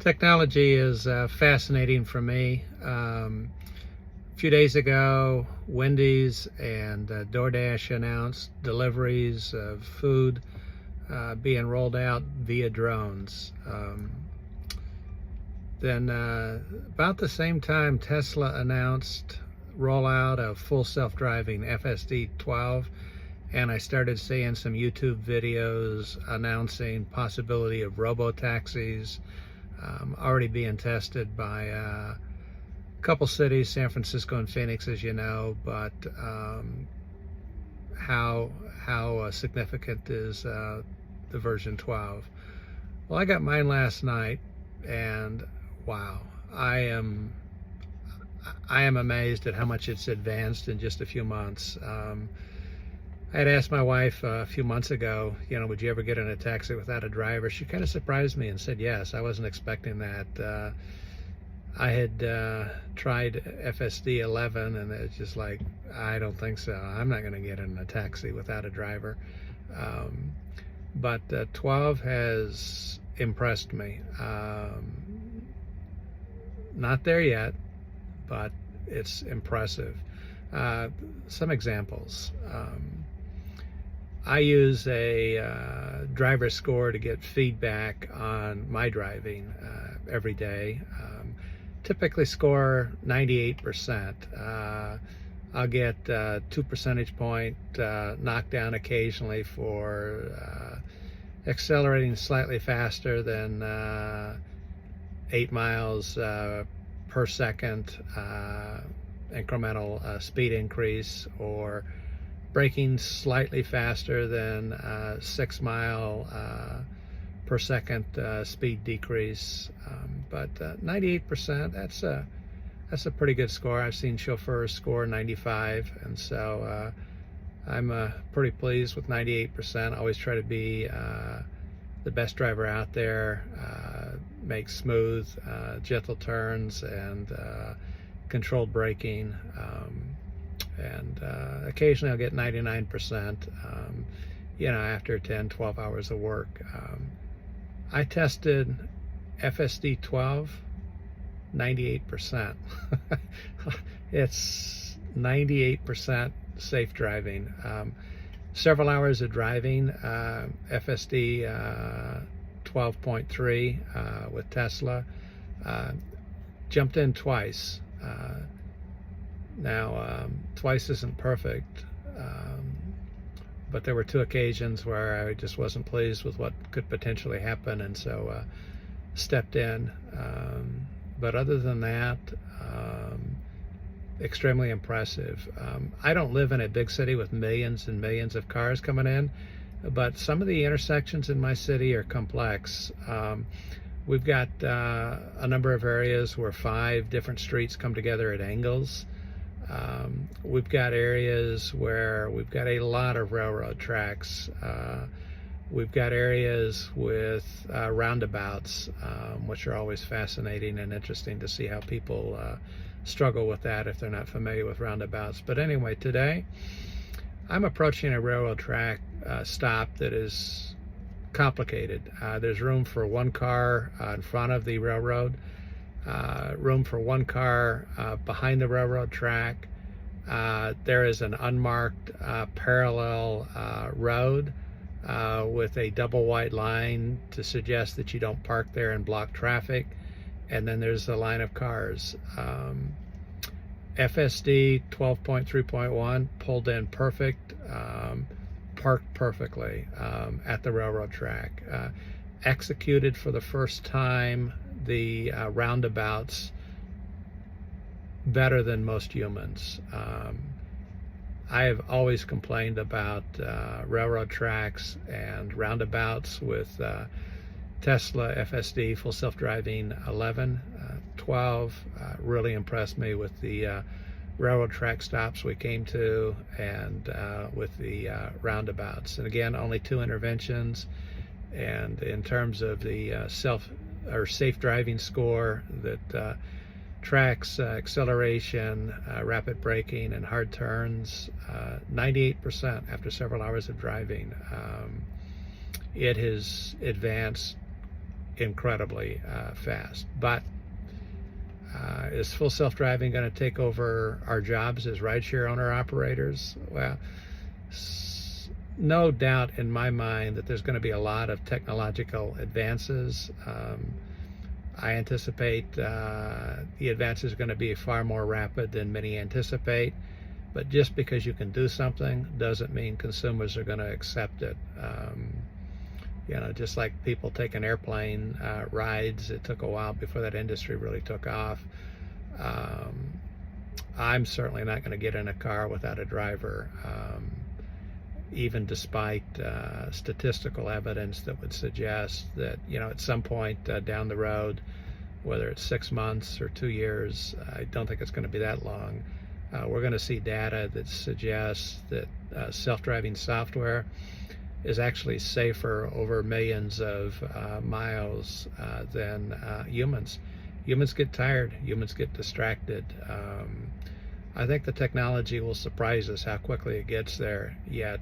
Technology is fascinating for me. A few days ago, Wendy's and DoorDash announced deliveries of food being rolled out via drones. Then about the same time, Tesla announced rollout of full self-driving FSD 12, and I started seeing some YouTube videos announcing possibility of RoboTaxis already being tested by a couple cities, San Francisco and Phoenix, as you know. But how significant is the version 12? Well, I got mine last night, and wow, I am amazed at how much it's advanced in just a few months. I had asked my wife a few months ago, would you ever get in a taxi without a driver? She kind of surprised me and said yes. I wasn't expecting that. I had tried FSD 11, and it's just like, I don't think so. I'm not going to get in a taxi without a driver. But 12 has impressed me. Not there yet, but it's impressive. Some examples. I use a driver score to get feedback on my driving every day. Typically score 98%. I'll get 2 percentage point knockdown occasionally for accelerating slightly faster than 8 miles per second incremental speed increase, or braking slightly faster than 6 mile per second speed decrease. But 98%, that's a pretty good score. I've seen chauffeurs score 95, and so I'm pretty pleased with 98%. I always try to be the best driver out there, make smooth, gentle turns and controlled braking. And occasionally I'll get 99%, after 10, 12 hours of work. I tested FSD 12, 98%. It's 98% safe driving. Several hours of driving, FSD 12.3 with Tesla. Jumped in twice. Now, twice isn't perfect, but there were 2 occasions where I just wasn't pleased with what could potentially happen, and so stepped in. But other than that, extremely impressive. I don't live in a big city with millions and millions of cars coming in, but some of the intersections in my city are complex. We've got a number of areas where 5 different streets come together at angles. We've got areas where we've got a lot of railroad tracks. We've got areas with roundabouts, which are always fascinating and interesting to see how people struggle with that if they're not familiar with roundabouts. But anyway, today I'm approaching a railroad track stop that is complicated. There's room for 1 car in front of the railroad, room for 1 car behind the railroad track. There is an unmarked parallel road with a double white line to suggest that you don't park there and block traffic. And then there's the line of cars. FSD 12.3.1 pulled in perfect, parked perfectly at the railroad track. Executed for the first time the roundabouts better than most humans. I have always complained about railroad tracks and roundabouts with Tesla FSD full self-driving 11. 12 really impressed me with the railroad track stops we came to, and with the roundabouts. And again, only 2 interventions. And in terms of the safe driving score that tracks acceleration, rapid braking, and hard turns, 98% after several hours of driving. It has advanced incredibly fast. But is full self-driving going to take over our jobs as rideshare owner-operators? Well, no doubt in my mind that there's going to be a lot of technological advances. I anticipate the advances are going to be far more rapid than many anticipate. But just because you can do something doesn't mean consumers are going to accept it. You know, just like people taking airplane rides, it took a while before that industry really took off. I'm certainly not going to get in a car without a driver, even despite statistical evidence that would suggest that, you know, at some point down the road, whether it's 6 months or 2 years, I don't think it's going to be that long, we're going to see data that suggests that self-driving software is actually safer over millions of miles than humans. Humans get tired, humans get distracted. I think the technology will surprise us how quickly it gets there, yet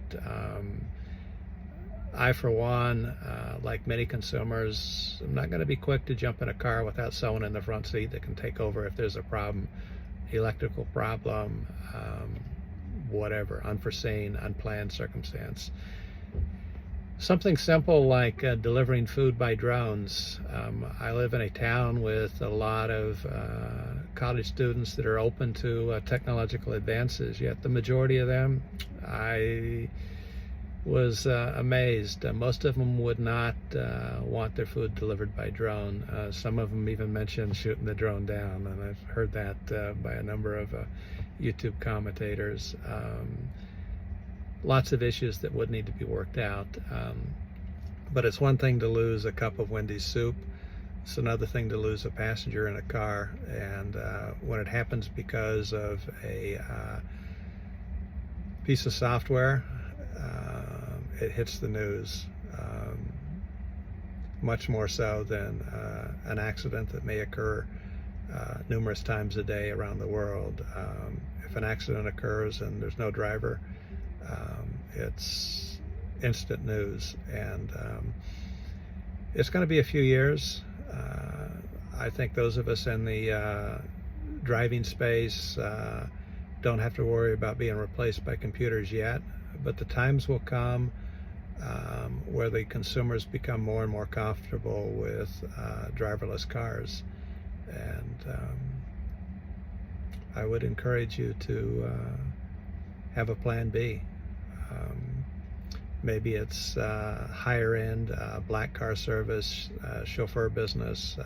I, for one, like many consumers, I'm not going to be quick to jump in a car without someone in the front seat that can take over if there's a problem, electrical problem, whatever, unforeseen, unplanned circumstance. Something simple like delivering food by drones. I live in a town with a lot of college students that are open to technological advances, yet the majority of them, I was amazed. Most of them would not want their food delivered by drone. Some of them even mentioned shooting the drone down, and I've heard that by a number of YouTube commentators. Lots of issues that would need to be worked out. But it's one thing to lose a cup of Wendy's soup. It's another thing to lose a passenger in a car. And when it happens because of a piece of software, it hits the news much more so than an accident that may occur numerous times a day around the world. If an accident occurs and there's no driver, it's instant news, and it's going to be a few years. I think those of us in the driving space don't have to worry about being replaced by computers yet, but the times will come where the consumers become more and more comfortable with driverless cars, and I would encourage you to have a plan B. Maybe it's higher end black car service, chauffeur business.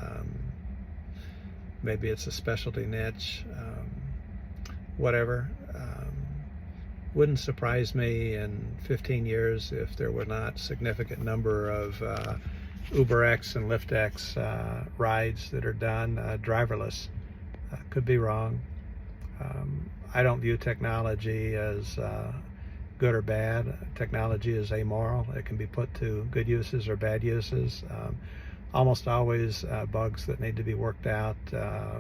Maybe it's a specialty niche, whatever. Wouldn't surprise me in 15 years if there were not significant number of UberX and LiftX rides that are done driverless. Could be wrong. I don't view technology as good or bad. Technology is amoral. It can be put to good uses or bad uses. Almost always bugs that need to be worked out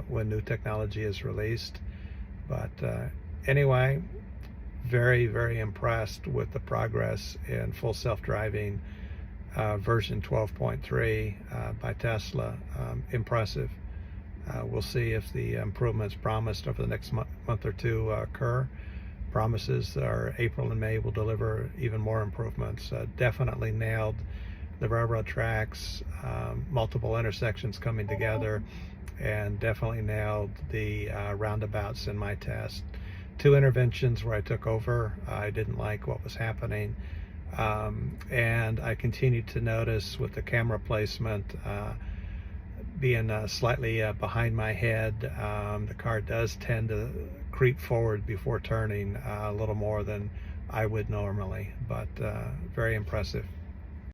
when new technology is released. But anyway, very, very impressed with the progress in full self-driving version 12.3 by Tesla. Impressive. We'll see if the improvements promised over the next month or two occur. Promises are April and May will deliver even more improvements. Definitely nailed the railroad tracks, multiple intersections coming together, and definitely nailed the roundabouts in my test. 2 interventions where I took over. I didn't like what was happening, and I continued to notice with the camera placement being slightly behind my head, the car does tend to creep forward before turning a little more than I would normally, but very impressive.